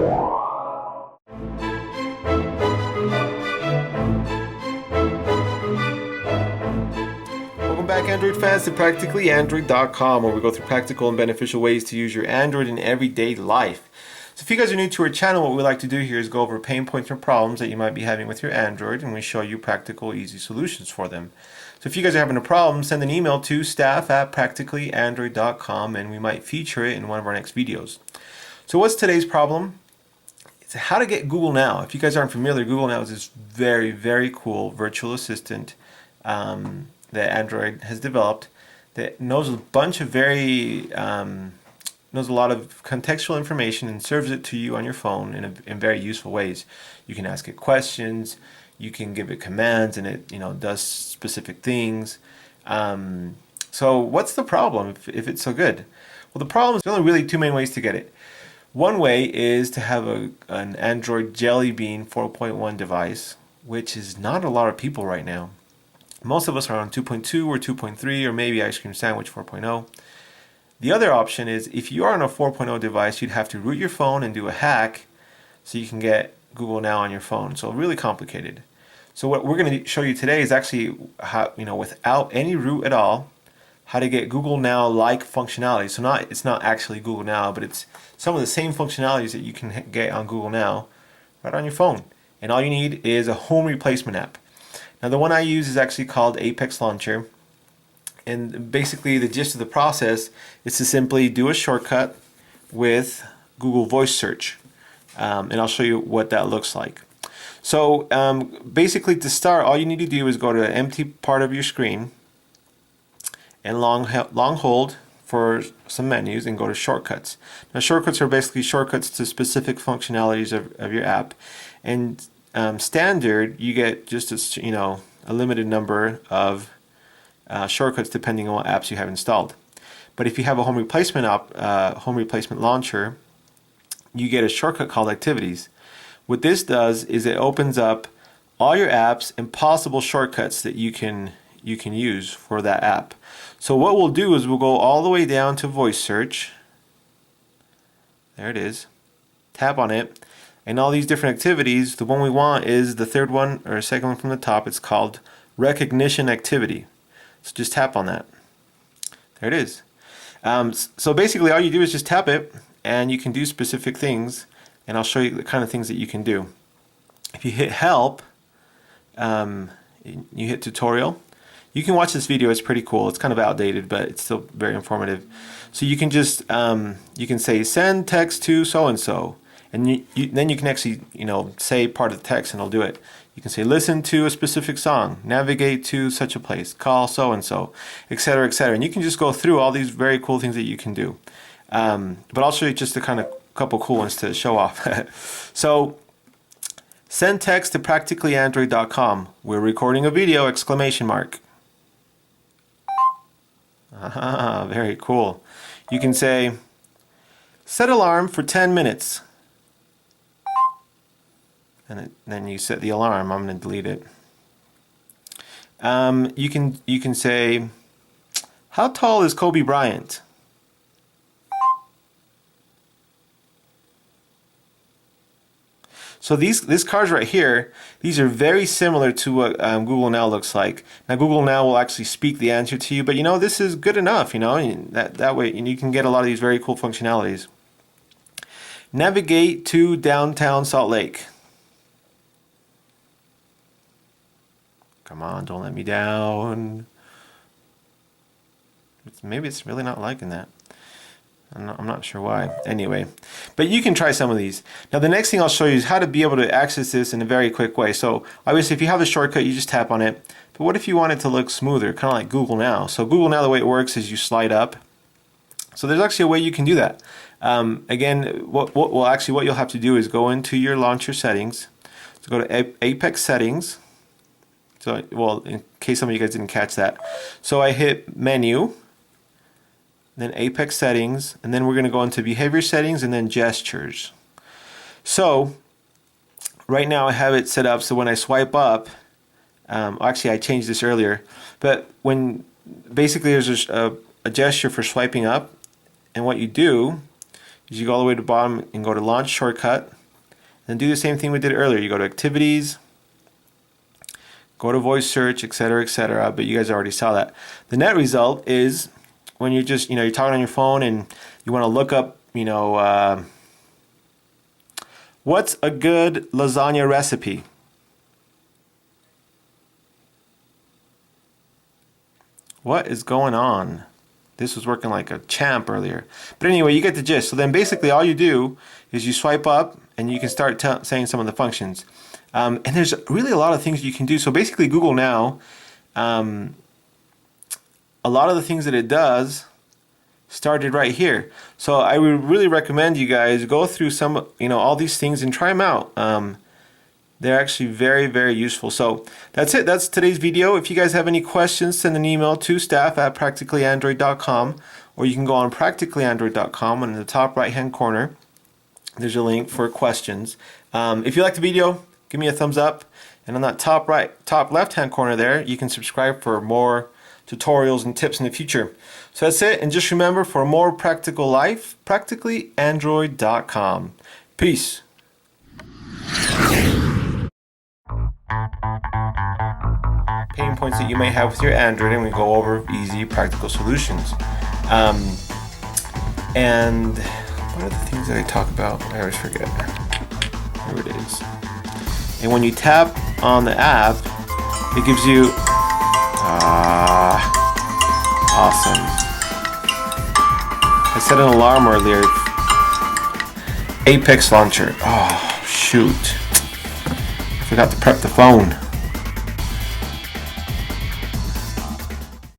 Welcome back, Android fans, to PracticallyAndroid.com, where we go through practical and beneficial ways to use your Android in everyday life. So if you guys are new to our channel, what we like to do here is go over pain points or problems that you might be having with your Android, and we show you practical, easy solutions for them. So if you guys are having a problem, send an email to staff@PracticallyAndroid.com, and we might feature it in one of our next videos. So what's today's problem? It's how to get Google Now. If you guys aren't familiar, Google Now is this very, very cool virtual assistant that Android has developed that knows a bunch of knows a lot of contextual information and serves it to you on your phone in very useful ways. You can ask it questions, you can give it commands, and it does specific things. So what's the problem if it's so good? Well, the problem is there's only really two main ways to get it. One way is to have an Android Jelly Bean 4.1 device, which is not a lot of people right now. Most of us are on 2.2 or 2.3 or maybe Ice Cream Sandwich 4.0. The other option is if you are on a 4.0 device, you'd have to root your phone and do a hack so you can get Google Now on your phone. So really complicated. So what we're going to show you today is actually how, without any root at all, how to get Google Now-like functionality. So it's not actually Google Now, but it's some of the same functionalities that you can get on Google Now right on your phone. And all you need is a home replacement app. Now the one I use is actually called Apex Launcher, and basically the gist of the process is to simply do a shortcut with Google Voice Search, and I'll show you what that looks like. So basically, to start, all you need to do is go to the empty part of your screen and long hold for some menus and go to shortcuts. Now shortcuts are basically shortcuts to specific functionalities of your app, and standard, you get just a limited number of shortcuts depending on what apps you have installed. But if you have a home replacement launcher, you get a shortcut called Activities. What this does is it opens up all your apps and possible shortcuts that you can use for that app. So what we'll do is we'll go all the way down to Voice Search. There it is. Tap on it. And all these different activities, the one we want is the third one or second one from the top. It's called Recognition Activity. So just tap on that. There it is. So basically all you do is just tap it and you can do specific things, and I'll show you the kind of things that you can do. If you hit Help, you hit Tutorial. You can watch this video, it's pretty cool. It's kind of outdated, but it's still very informative. So you can just, you can say send text to so-and-so. And then you can actually, say part of the text and it'll do it. You can say, listen to a specific song, navigate to such a place, call so-and-so, etc., etc. And you can just go through all these very cool things that you can do. But I'll show you just a kind of couple cool ones to show off. So, send text to PracticallyAndroid.com. We're recording a video, exclamation mark. Ah, very cool. You can say, set alarm for 10 minutes. And then you set the alarm. I'm going to delete it. You can say, how tall is Kobe Bryant? So these cards right here, these are very similar to what Google Now looks like. Now Google Now will actually speak the answer to you, but this is good enough. That way you can get a lot of these very cool functionalities. Navigate to downtown Salt Lake. Come on, don't let me down. Maybe it's really not liking that. I'm not sure why. Anyway, but you can try some of these. Now the next thing I'll show you is how to be able to access this in a very quick way. So obviously if you have the shortcut, you just tap on it. But what if you want it to look smoother, kind of like Google Now? So Google Now, the way it works is you slide up. So there's actually a way you can do that. Again, what you'll have to do is go into your launcher settings. So go to Apex Settings. So, well, in case some of you guys didn't catch that. So I hit Menu, then Apex Settings, and then we're going to go into Behavior Settings and then Gestures. So right now I have it set up so when I swipe up, actually I changed this earlier, but when basically there's a gesture for swiping up, and what you do is you go all the way to the bottom and go to Launch Shortcut, Then do the same thing we did earlier. You go to activities, go to voice search, etc., but you guys already saw that. The net result is when you're just, you're talking on your phone and you want to look up, what's a good lasagna recipe? What is going on? This was working like a champ earlier. But anyway, you get the gist. So then basically all you do is you swipe up and you can start saying some of the functions. And there's really a lot of things you can do. So basically Google now, a lot of the things that it does started right here. So I would really recommend you guys go through some, all these things and try them out. They're actually very, very useful. So that's it. That's today's video. If you guys have any questions, send an email to staff@practicallyandroid.com, or you can go on practicallyandroid.com, and in the top right-hand corner, there's a link for questions. If you like the video, give me a thumbs up. And on that top left-hand corner there, you can subscribe for more tutorials and tips in the future. So that's it. And just remember, for a more practical life, practicallyandroid.com. Peace. Pain points that you may have with your Android, and we go over easy practical solutions. And what are the things that I talk about? I always forget. Here it is. And when you tap on the app, it gives you awesome. I set an alarm earlier. Apex launcher. Oh shoot. I forgot to prep the phone.